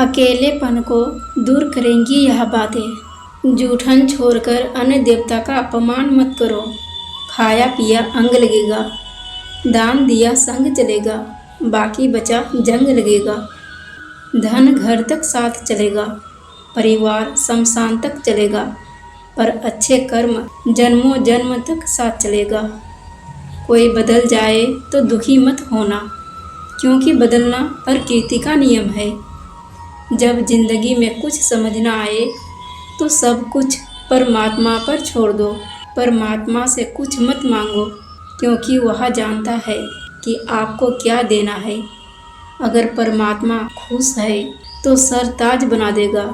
अकेलेपन को दूर करेंगी यह बातें। जूठन छोड़कर अन्य देवता का अपमान मत करो। खाया पिया अंग लगेगा, दान दिया संग चलेगा, बाकी बचा जंग लगेगा। धन घर तक साथ चलेगा, परिवार शमशान तक चलेगा, पर अच्छे कर्म जन्मों जन्म तक साथ चलेगा। कोई बदल जाए तो दुखी मत होना, क्योंकि बदलना प्रकृति का नियम है। जब जिंदगी में कुछ समझ ना आए तो सब कुछ परमात्मा पर छोड़ दो। परमात्मा से कुछ मत मांगो, क्योंकि वह जानता है कि आपको क्या देना है। अगर परमात्मा खुश है तो सर ताज बना देगा,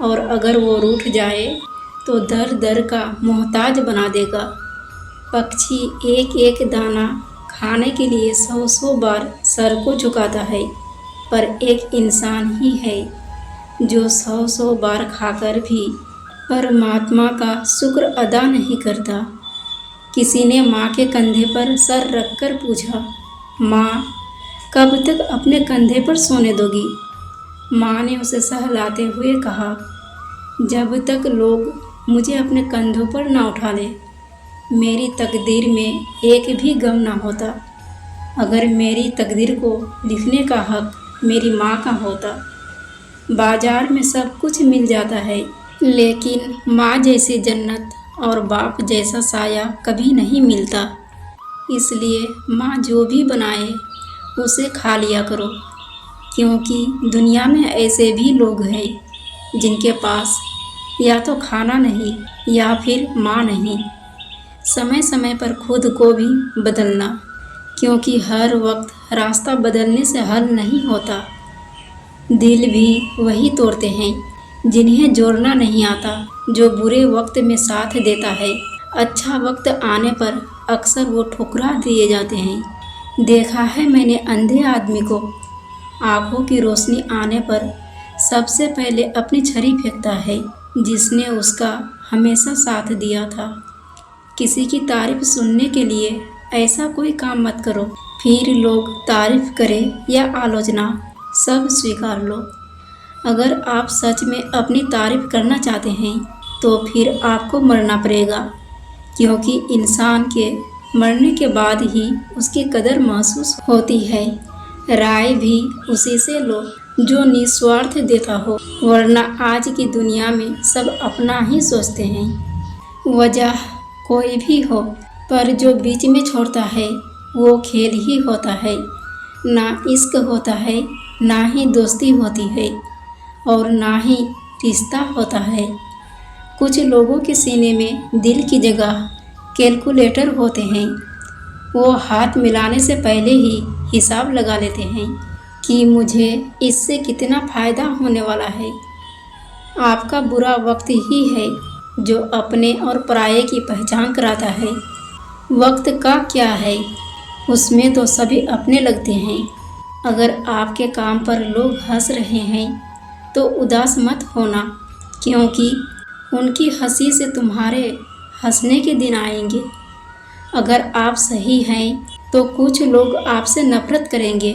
और अगर वो रूठ जाए तो दर दर का मोहताज बना देगा। पक्षी एक एक दाना खाने के लिए 100 बार सर को झुकाता है, पर एक इंसान ही है जो 100 बार खाकर भी परमात्मा का शुक्र अदा नहीं करता। किसी ने माँ के कंधे पर सर रखकर पूछा, माँ कब तक अपने कंधे पर सोने दोगी? माँ ने उसे सहलाते हुए कहा, जब तक लोग मुझे अपने कंधों पर ना उठा लें। मेरी तकदीर में एक भी गम ना होता। अगर मेरी तकदीर को लिखने का हक मेरी माँ का होता। बाजार में सब कुछ मिल जाता है, लेकिन माँ जैसी जन्नत और बाप जैसा साया कभी नहीं मिलता। इसलिए माँ जो भी बनाए उसे खा लिया करो, क्योंकि दुनिया में ऐसे भी लोग हैं जिनके पास या तो खाना नहीं या फिर माँ नहीं। समय समय पर खुद को भी बदलना, क्योंकि हर वक्त रास्ता बदलने से हल नहीं होता। दिल भी वही तोड़ते हैं जिन्हें जोड़ना नहीं आता, जो बुरे वक्त में साथ देता है। अच्छा वक्त आने पर अक्सर वो ठुकरा दिए जाते हैं। देखा है मैंने अंधे आदमी को, आँखों की रोशनी आने पर सबसे पहले अपनी छड़ी फेंकता है, जिसने उसका हमेशा साथ दिया था। किसी की तारीफ सुनने के लिए ऐसा कोई काम मत करो, फिर लोग तारीफ करें या आलोचना सब स्वीकार लो। अगर आप सच में अपनी तारीफ करना चाहते हैं तो फिर आपको मरना पड़ेगा, क्योंकि इंसान के मरने के बाद ही उसकी कदर महसूस होती है। राय भी उसी से लो जो निस्वार्थ देता हो, वरना आज की दुनिया में सब अपना ही सोचते हैं। वजह कोई भी हो, पर जो बीच में छोड़ता है वो खेल ही होता है। ना इश्क होता है, ना ही दोस्ती होती है, और ना ही रिश्ता होता है। कुछ लोगों के सीने में दिल की जगह कैलकुलेटर होते हैं। वो हाथ मिलाने से पहले ही हिसाब लगा लेते हैं कि मुझे इससे कितना फ़ायदा होने वाला है। आपका बुरा वक्त ही है जो अपने और पराये की पहचान कराता है। वक्त का क्या है, उसमें तो सभी अपने लगते हैं। अगर आपके काम पर लोग हंस रहे हैं तो उदास मत होना, क्योंकि उनकी हंसी से तुम्हारे हंसने के दिन आएंगे। अगर आप सही हैं तो कुछ लोग आपसे नफरत करेंगे,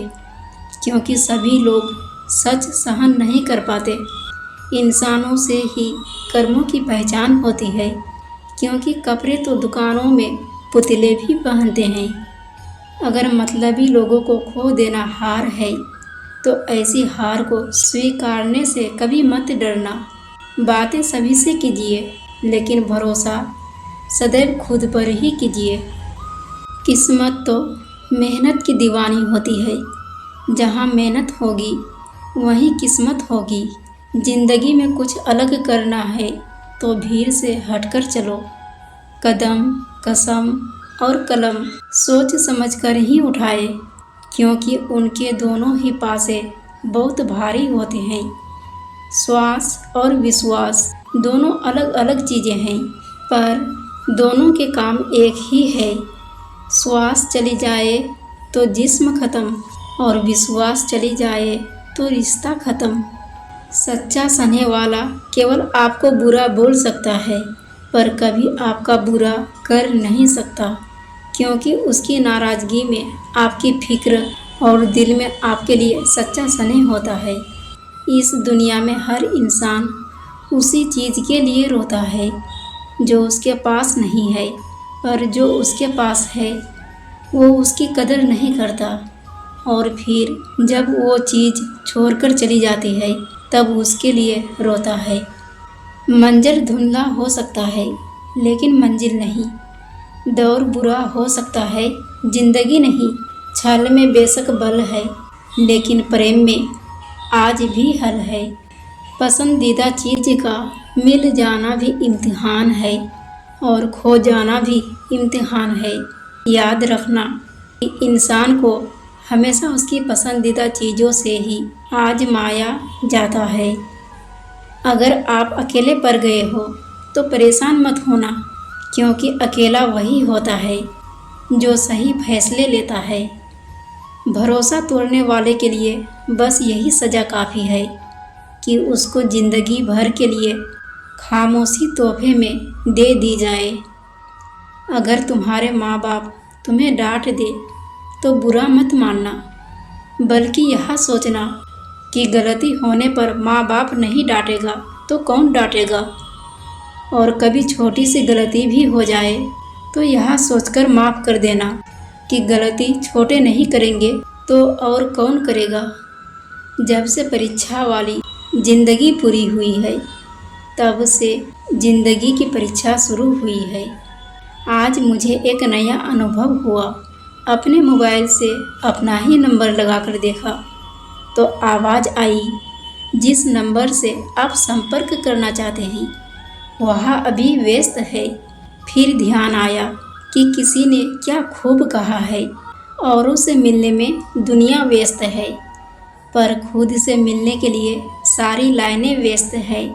क्योंकि सभी लोग सच सहन नहीं कर पाते। इंसानों से ही कर्मों की पहचान होती है, क्योंकि कपड़े तो दुकानों में पुतले भी पहनते हैं। अगर मतलबी लोगों को खो देना हार है तो ऐसी हार को स्वीकारने से कभी मत डरना। बातें सभी से कीजिए, लेकिन भरोसा सदैव खुद पर ही कीजिए। किस्मत तो मेहनत की दीवानी होती है। जहाँ मेहनत होगी वहीं किस्मत होगी। जिंदगी में कुछ अलग करना है तो भीड़ से हटकर चलो। कदम, कसम और कलम सोच समझकर ही उठाए, क्योंकि उनके दोनों ही पासे बहुत भारी होते हैं। श्वास और विश्वास दोनों अलग अलग चीज़ें हैं, पर दोनों के काम एक ही है। श्वास चली जाए तो जिस्म ख़त्म, और विश्वास चली जाए तो रिश्ता ख़त्म। सच्चा सहने वाला केवल आपको बुरा बोल सकता है, पर कभी आपका बुरा कर नहीं सकता, क्योंकि उसकी नाराज़गी में आपकी फिक्र और दिल में आपके लिए सच्चा स्नेह होता है। इस दुनिया में हर इंसान उसी चीज़ के लिए रोता है जो उसके पास नहीं है, और जो उसके पास है वो उसकी कदर नहीं करता, और फिर जब वो चीज़ छोड़कर चली जाती है तब उसके लिए रोता है। मंजर धुंधला हो सकता है लेकिन मंजिल नहीं, दौर बुरा हो सकता है जिंदगी नहीं, छल में बेशक बल है लेकिन प्रेम में आज भी हल है। पसंदीदा चीज़ का मिल जाना भी इम्तिहान है और खो जाना भी इम्तिहान है। याद रखना कि इंसान को हमेशा उसकी पसंदीदा चीज़ों से ही आजमाया जाता है। अगर आप अकेले पड़ गए हो तो परेशान मत होना, क्योंकि अकेला वही होता है जो सही फैसले लेता है। भरोसा तोड़ने वाले के लिए बस यही सज़ा काफ़ी है कि उसको ज़िंदगी भर के लिए खामोशी तोहफे में दे दी जाए। अगर तुम्हारे माँ बाप तुम्हें डांट दे तो बुरा मत मानना, बल्कि यह सोचना कि गलती होने पर माँ बाप नहीं डांटेगा तो कौन डांटेगा। और कभी छोटी सी गलती भी हो जाए तो यह सोचकर माफ़ कर देना कि गलती छोटे नहीं करेंगे तो और कौन करेगा। जब से परीक्षा वाली ज़िंदगी पूरी हुई है तब से ज़िंदगी की परीक्षा शुरू हुई है। आज मुझे एक नया अनुभव हुआ। अपने मोबाइल से अपना ही नंबर लगाकर देखा तो आवाज़ आई, जिस नंबर से आप संपर्क करना चाहते हैं वह अभी व्यस्त है। फिर ध्यान आया कि किसी ने क्या खूब कहा है, औरों से मिलने में दुनिया व्यस्त है पर खुद से मिलने के लिए सारी लाइनें व्यस्त है।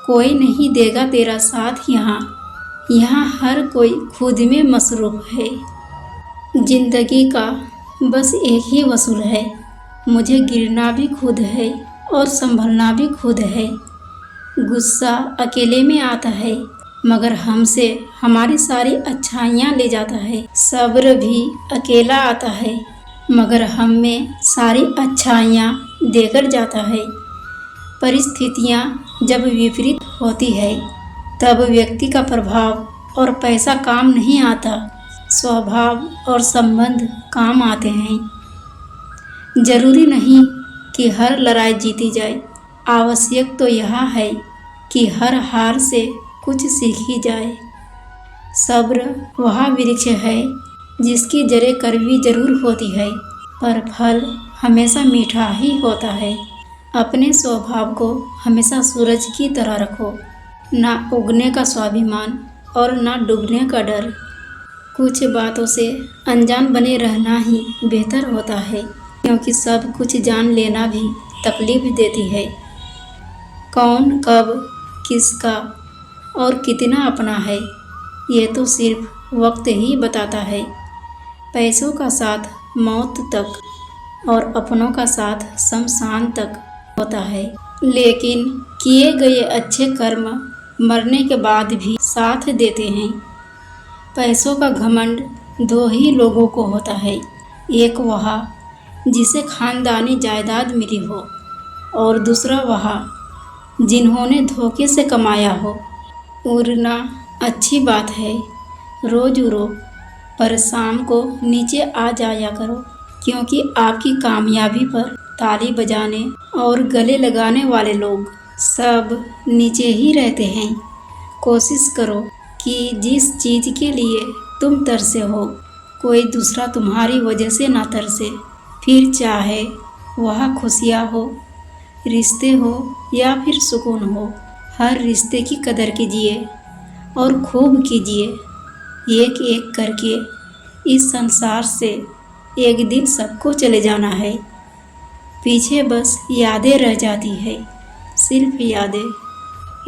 कोई नहीं देगा तेरा साथ यहाँ हर कोई खुद में मसरूफ़ है। ज़िंदगी का बस एक ही वसूल है, मुझे गिरना भी खुद है और संभलना भी खुद है। गुस्सा अकेले में आता है मगर हमसे हमारी सारी अच्छाइयाँ ले जाता है। सब्र भी अकेला आता है मगर हम में सारी अच्छाइयाँ देकर जाता है। परिस्थितियाँ जब विपरीत होती है तब व्यक्ति का प्रभाव और पैसा काम नहीं आता, स्वभाव और संबंध काम आते हैं। जरूरी नहीं कि हर लड़ाई जीती जाए, आवश्यक तो यह है कि हर हार से कुछ सीखी जाए। सब्र वह वृक्ष है जिसकी जड़ें कड़वी जरूर होती है पर फल हमेशा मीठा ही होता है। अपने स्वभाव को हमेशा सूरज की तरह रखो, ना उगने का स्वाभिमान और ना डूबने का डर। कुछ बातों से अनजान बने रहना ही बेहतर होता है, क्योंकि सब कुछ जान लेना भी तकलीफ देती है। कौन कब किसका और कितना अपना है ये तो सिर्फ वक्त ही बताता है। पैसों का साथ मौत तक और अपनों का साथ शमशान तक होता है, लेकिन किए गए अच्छे कर्म मरने के बाद भी साथ देते हैं। पैसों का घमंड दो ही लोगों को होता है, एक वह जिसे खानदानी जायदाद मिली हो और दूसरा वह जिन्होंने धोखे से कमाया हो। उड़ना अच्छी बात है, रोज उड़ो, पर शाम को नीचे आ जाया करो, क्योंकि आपकी कामयाबी पर ताली बजाने और गले लगाने वाले लोग सब नीचे ही रहते हैं। कोशिश करो कि जिस चीज़ के लिए तुम तरसे हो कोई दूसरा तुम्हारी वजह से ना तरसे। फिर चाहे वह खुशियाँ हो, रिश्ते हो या फिर सुकून हो, हर रिश्ते की कदर कीजिए और खूब कीजिए। एक एक करके इस संसार से एक दिन सबको चले जाना है, पीछे बस यादें रह जाती है, सिर्फ यादें।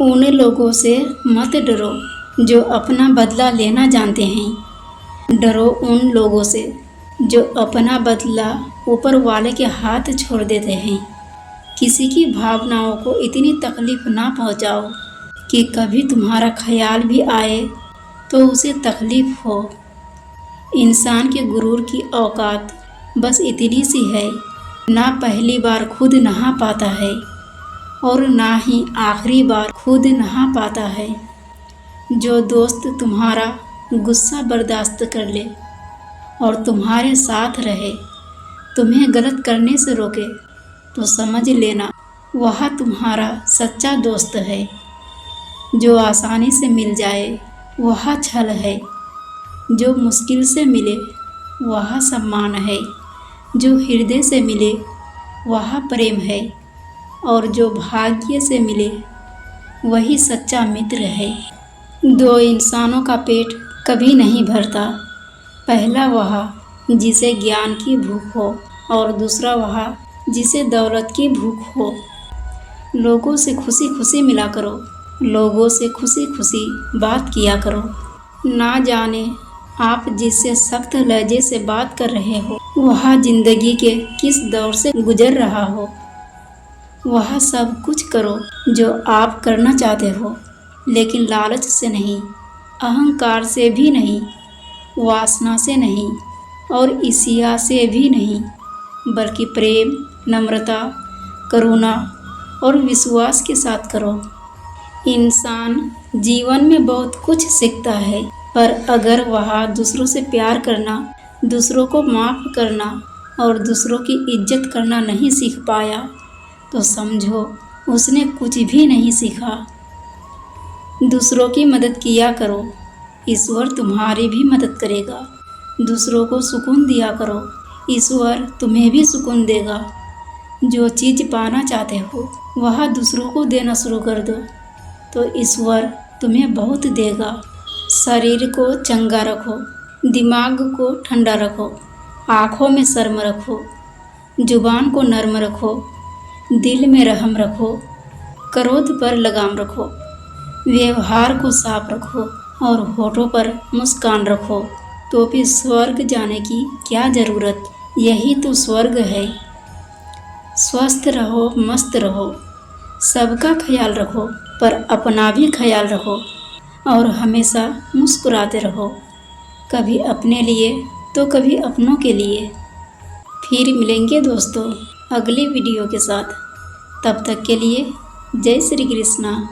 उन लोगों से मत डरो जो अपना बदला लेना जानते हैं, डरो उन लोगों से जो अपना बदला ऊपर वाले के हाथ छोड़ देते हैं। किसी की भावनाओं को इतनी तकलीफ ना पहुंचाओ कि कभी तुम्हारा ख्याल भी आए तो उसे तकलीफ हो। इंसान के गुरूर की औकात बस इतनी सी है, ना पहली बार खुद नहा पाता है और ना ही आखिरी बार खुद नहा पाता है। जो दोस्त तुम्हारा गुस्सा बर्दाश्त कर ले और तुम्हारे साथ रहे, तुम्हें गलत करने से रोके, तो समझ लेना वह तुम्हारा सच्चा दोस्त है। जो आसानी से मिल जाए वह छल है, जो मुश्किल से मिले वह सम्मान है, जो हृदय से मिले वह प्रेम है, और जो भाग्य से मिले वही सच्चा मित्र है। दो इंसानों का पेट कभी नहीं भरता, पहला वह जिसे ज्ञान की भूख हो और दूसरा वह जिसे दौलत की भूख हो। लोगों से खुशी खुशी मिला करो, लोगों से खुशी खुशी बात किया करो। ना जाने आप जिससे सख्त लहजे से बात कर रहे हो वह जिंदगी के किस दौर से गुजर रहा हो। वह सब कुछ करो जो आप करना चाहते हो, लेकिन लालच से नहीं, अहंकार से भी नहीं, वासना से नहीं और ईर्ष्या से भी नहीं, बल्कि प्रेम, नम्रता, करुणा और विश्वास के साथ करो। इंसान जीवन में बहुत कुछ सीखता है, पर अगर वह दूसरों से प्यार करना, दूसरों को माफ़ करना और दूसरों की इज्जत करना नहीं सीख पाया, तो समझो उसने कुछ भी नहीं सीखा। दूसरों की मदद किया करो, ईश्वर तुम्हारी भी मदद करेगा। दूसरों को सुकून दिया करो, ईश्वर तुम्हें भी सुकून देगा। जो चीज़ पाना चाहते हो वह दूसरों को देना शुरू कर दो, तो ईश्वर तुम्हें बहुत देगा। शरीर को चंगा रखो, दिमाग को ठंडा रखो, आँखों में शर्म रखो, जुबान को नर्म रखो, दिल में रहम रखो, क्रोध पर लगाम रखो, व्यवहार को साफ रखो और होठों पर मुस्कान रखो, तो फिर स्वर्ग जाने की क्या ज़रूरत। यही तो स्वर्ग है। स्वस्थ रहो, मस्त रहो, सबका ख्याल रखो, पर अपना भी ख्याल रखो और हमेशा मुस्कुराते रहो, कभी अपने लिए तो कभी अपनों के लिए। फिर मिलेंगे दोस्तों अगली वीडियो के साथ। तब तक के लिए जय श्री कृष्णा।